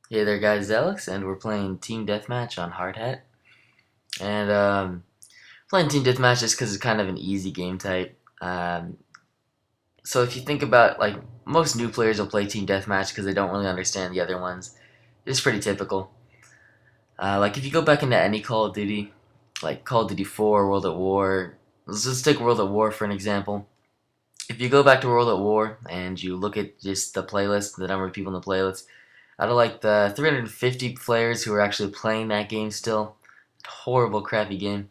Hey there guys, Alex, and we're playing Team Deathmatch on Hardhat. And playing Team Deathmatch just because it's kind of an easy game type. So if you think about, like, most new players will play Team Deathmatch because they don't really understand the other ones. It's pretty typical. Like if you go back into any Call of Duty, like Call of Duty 4, World at War, let's just take World at War for an example. If you go back to World at War and you look at just the playlist, the number of people in the playlist, out of like the 350 players who are actually playing that game still, horrible, crappy game.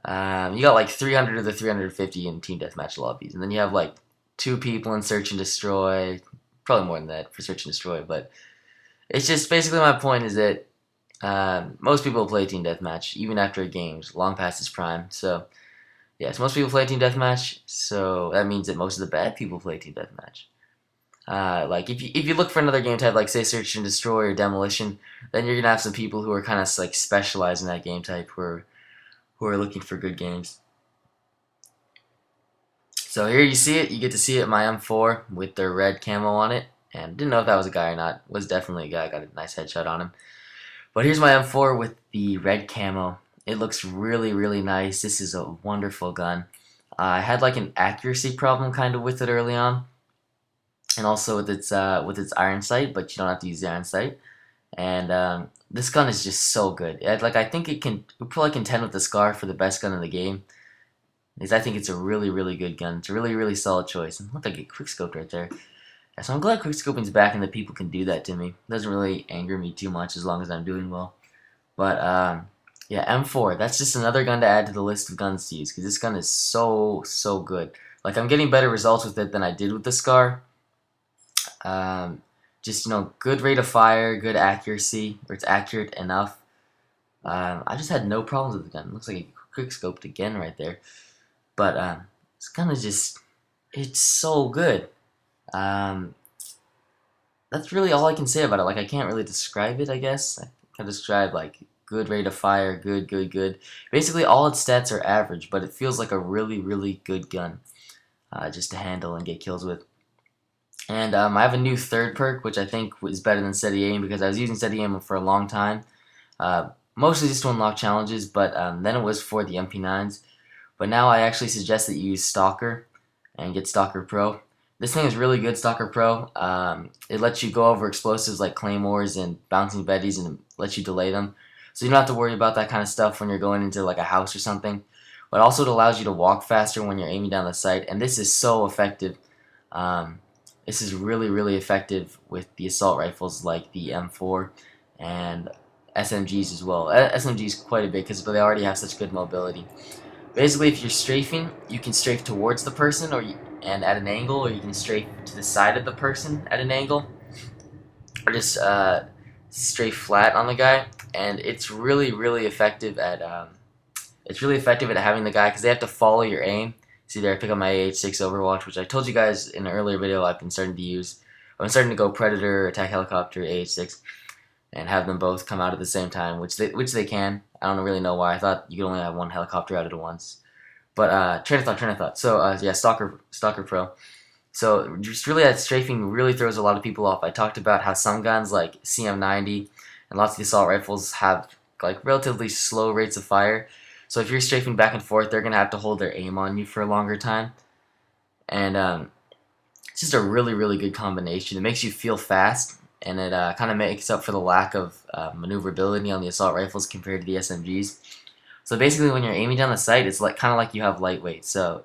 You got like 300 of the 350 in team deathmatch lobbies, and then you have like two people in search and destroy, probably more than that for search and destroy. But it's just basically my point is that most people play team deathmatch even after a game's long past its prime. So yes, most people play team deathmatch. So that means that most of the bad people play team deathmatch. Like if you look for another game type like say search and destroy or demolition, then you're gonna have some people who are kind of like specialized in that game type who are looking for good games. So here you see it. You get to see it my M4 with their red camo on it, and didn't know if that was a guy or not. It was definitely a guy. Got a nice headshot on him. But here's my M4 with the red camo. It looks really nice. This is a wonderful gun. I had like an accuracy problem kind of with it early on, and also with its iron sight, but you don't have to use the iron sight. And this gun is just so good. Like I think it probably contend with the Scar for the best gun in the game. Because I think it's a really good gun. It's a really solid choice. And look, I get quickscoped right there. Yeah, so I'm glad quickscoping's back and that people can do that to me. It doesn't really anger me too much as long as I'm doing well. But yeah, M4. That's just another gun to add to the list of guns to use because this gun is so good. Like I'm getting better results with it than I did with the Scar. Um, just good rate of fire, good accuracy, or it's accurate enough. I just had no problems with the gun. Looks like it quick scoped again right there. But it's kind of just, it's so good. Um, that's really all I can say about it. Like I can't really describe it. I guess I can describe like good rate of fire, good. Basically, all its stats are average, but it feels like a really good gun just to handle and get kills with. And I have a new third perk, which I think was better than steady aim because I was using steady aim for a long time. Mostly just to unlock challenges, but then it was for the MP9s. But now I actually suggest that you use Stalker and get Stalker Pro. This thing is really good, Stalker Pro. It lets you go over explosives like claymores and bouncing betties and lets you delay them. So you don't have to worry about that kind of stuff when you're going into like a house or something. But also it allows you to walk faster when you're aiming down the sight, and this is so effective. Um, this is really effective with the assault rifles like the M4 and SMGs as well. SMGs quite a bit because they already have such good mobility. Basically, if you're strafing, you can strafe towards the person and at an angle, or you can strafe to the side of the person at an angle, or just strafe flat on the guy. And it's really effective at having the guy because they have to follow your aim. See there, I pick up my AH6 Overwatch, which I told you guys in an earlier video I've been starting to use. I'm starting to go Predator, Attack Helicopter, AH6, and have them both come out at the same time, which they can. I don't really know why. I thought you could only have one helicopter out at once. But train of thought. So yeah, Stalker Pro. So just really that strafing really throws a lot of people off. I talked about how some guns like CM90 and lots of the assault rifles have like relatively slow rates of fire. So if you're strafing back and forth, they're gonna have to hold their aim on you for a longer time. And it's just a really good combination. It makes you feel fast, and it kind of makes up for the lack of maneuverability on the assault rifles compared to the SMGs. So basically, when you're aiming down the sight, it's like kind of like you have lightweight. So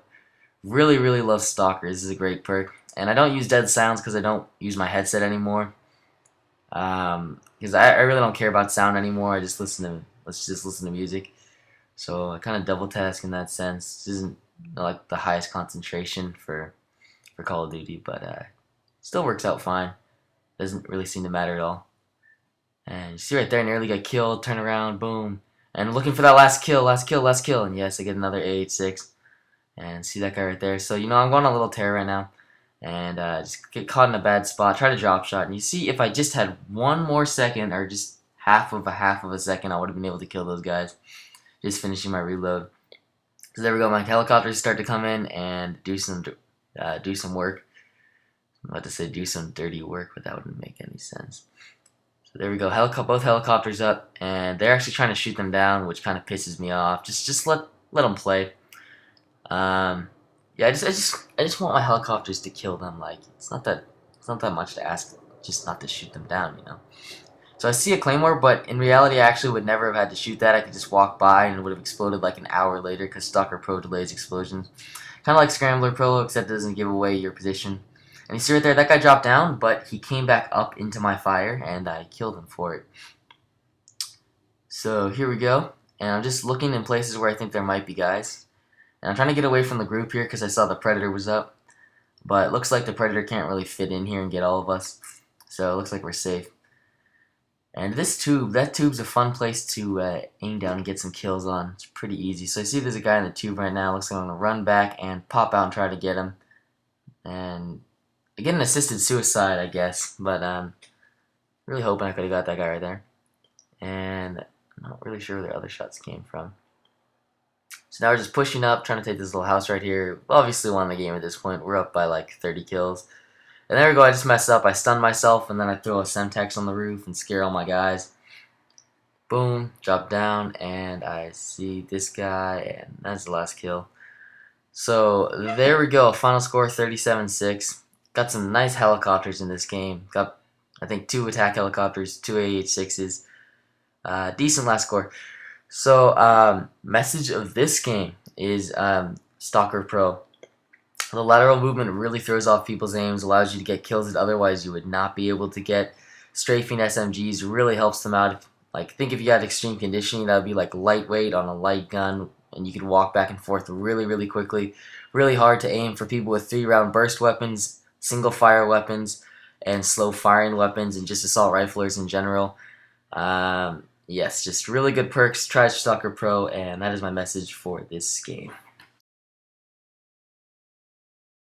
really love Stalker. This is a great perk, and I don't use dead sounds because I don't use my headset anymore. Because I really don't care about sound anymore. I just let's just listen to music. So I kind of double task in that sense. This isn't like the highest concentration for Call of Duty, but still works out fine. Doesn't really seem to matter at all. And you see right there, I nearly got killed. Turn around, boom. And I'm looking for that last kill. And yes, I get another AH6. And see that guy right there. So, I'm going on a little tear right now. And just get caught in a bad spot. Try to drop shot. And you see, if I just had one more second, or just half of a second, I would have been able to kill those guys. Just finishing my reload. So there we go. My helicopters start to come in and do some work. I'm about to say do some dirty work, but that wouldn't make any sense. There we go. Both helicopters up, and they're actually trying to shoot them down, which kind of pisses me off. Just let them play. Um, yeah, I just want my helicopters to kill them. Like it's not that much to ask, just not to shoot them down, you know. So I see a claymore, but in reality, I actually would never have had to shoot that. I could just walk by and it would have exploded like an hour later because Stalker Pro delays explosions. Kind of like Scrambler Pro, except it doesn't give away your position. And you see right there, that guy dropped down, but he came back up into my fire, and I killed him for it. So here we go, and I'm just looking in places where I think there might be guys. And I'm trying to get away from the group here because I saw the Predator was up. But it looks like the Predator can't really fit in here and get all of us. So it looks like we're safe. And this tube, that tube's a fun place to aim down and get some kills on. It's pretty easy. So I see there's a guy in the tube right now. Looks like I'm going to run back and pop out and try to get him. And I get an assisted suicide, I guess. But really hoping I could have got that guy right there. And I'm not really sure where the other shots came from. So now we're just pushing up, trying to take this little house right here. We obviously won the game at this point. We're up by like 30 kills. And there we go, I just messed up. I stunned myself, and then I throw a Semtex on the roof and scare all my guys. Boom, drop down, and I see this guy, and that's the last kill. So there we go, final score 37-6. Got some nice helicopters in this game. Got, I think, 2 attack helicopters, 2 AH-6s. Decent last score. So, message of this game is Stalker Pro. The lateral movement really throws off people's aims, allows you to get kills that otherwise you would not be able to get. Strafing SMGs really helps them out. Like, think if you had extreme conditioning, that would be like lightweight on a light gun, and you could walk back and forth really, really quickly. Really hard to aim for people with 3-round burst weapons, single fire weapons, and slow firing weapons, and just assault riflers in general. Yes, just really good perks. Try Stalker Pro, and that is my message for this game.